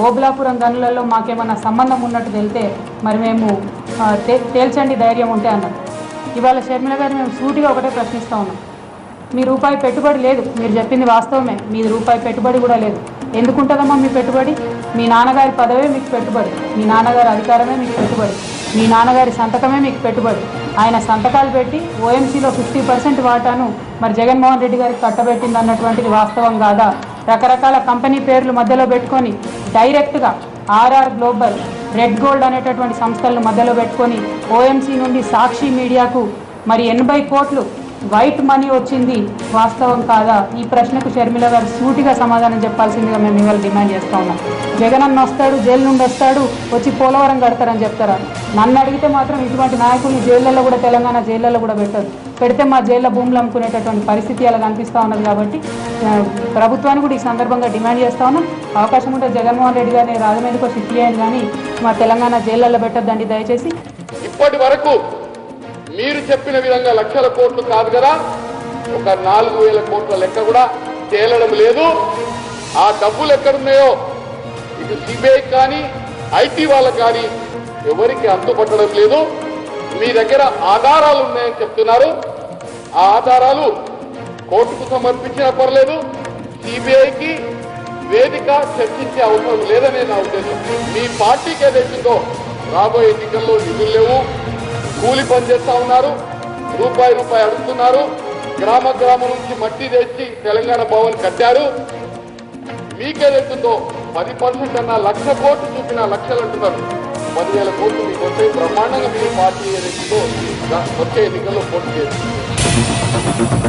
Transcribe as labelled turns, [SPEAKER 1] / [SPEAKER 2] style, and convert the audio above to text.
[SPEAKER 1] ఓబులాపురం గనులలో మాకేమన్నా సంబంధం ఉన్నట్టు తెలితే మరి మేము తేల్చండి ధైర్యం ఉంటే అన్నారు. ఇవాళ షర్మిల గారు మేము సూటిగా ఒకటే ప్రశ్నిస్తూ ఉన్నాం. మీ రూపాయి పెట్టుబడి లేదు, మీరు చెప్పింది వాస్తవమే, మీ రూపాయి పెట్టుబడి కూడా లేదు. ఎందుకుంటుందమ్మా మీ పెట్టుబడి? మీ నాన్నగారి పదవే మీకు పెట్టుబడి, మీ నాన్నగారి అధికారమే మీకు పెట్టుబడి, మీ నాన్నగారి సంతకమే మీకు పెట్టుబడి. ఆయన సంతకాలు పెట్టి ఓఎంసీలో 50% వాటాను మరి జగన్మోహన్ రెడ్డి గారికి కట్టబెట్టింది అన్నటువంటిది వాస్తవం కాదా? రకరకాల కంపెనీ పేర్లు మధ్యలో పెట్టుకొని డైరెక్ట్గా ఆర్ఆర్ గ్లోబల్, రెడ్ గోల్డ్ అనేటటువంటి సంస్థలను మధ్యలో పెట్టుకొని ఓఎంసీ నుండి సాక్షి మీడియాకు మరి 80 కోట్లు వైట్ మనీ వచ్చింది వాస్తవం కాదా? ఈ ప్రశ్నకు షర్మిల గారు సూటిగా సమాధానం చెప్పాల్సిందిగా మేము ఇవాళ డిమాండ్ చేస్తూ ఉన్నాం. జగన్ అన్న వస్తాడు, జైలు నుండి వస్తాడు, వచ్చి పోలవరం కడతారని చెప్తారా? నన్ను అడిగితే మాత్రం ఇటువంటి నాయకులు జైళ్ళల్లో కూడా, తెలంగాణ జైళ్ళల్లో కూడా పెట్టదు. పెడితే మా జైల్లో భూములు అమ్ముకునేటటువంటి పరిస్థితి అలా కనిపిస్తూ ఉన్నది. కాబట్టి ప్రభుత్వాన్ని కూడా ఈ సందర్భంగా డిమాండ్ చేస్తూ ఉన్నాం. అవకాశం ఉంటే జగన్మోహన్ రెడ్డి గారిని రాజమండ్రికో షిఫ్ట్ చేయండి, కానీ మా తెలంగాణ జైళ్ళల్లో పెట్టద్దండి దయచేసి.
[SPEAKER 2] ఇప్పటి వరకు మీరు చెప్పిన విధంగా లక్షల కోట్లు కాదు కదా, ఒక 4,000 కోట్ల లెక్క కూడా తేలడం లేదు. ఆ డబ్బులు ఎక్కడున్నాయో ఇటు సిబిఐ కానీ ఐటీ వాళ్ళకు కానీ ఎవరికి అంతుపట్టడం లేదు. మీ దగ్గర ఆధారాలు ఉన్నాయని చెప్తున్నారు. ఆ ఆధారాలు కోర్టుకు సమర్పించినా పర్లేదు, సిబిఐకి వేదిక చర్చించే అవసరం లేదనే నా ఉద్దేశం. మీ పార్టీకి ఏదైతుందో రాబోయే ఎన్నికల్లో నిధులు లేవు, కూలి పని చేస్తా ఉన్నారు, రూపాయి అడుగుతున్నారు, గ్రామం నుంచి మట్టి తెచ్చి తెలంగాణ భవన్ కట్టారు. మీకేదైతుందో 10% అన్న 1,00,000 కోట్లు చూపిన లక్షలు అంటున్నారు. 10,000 కోట్లు మీకు వస్తే బ్రహ్మాండంగా మీ పార్టీ ఏదైతుందో వచ్చే ఎన్నికల్లో పోటీ చేస్తుంది.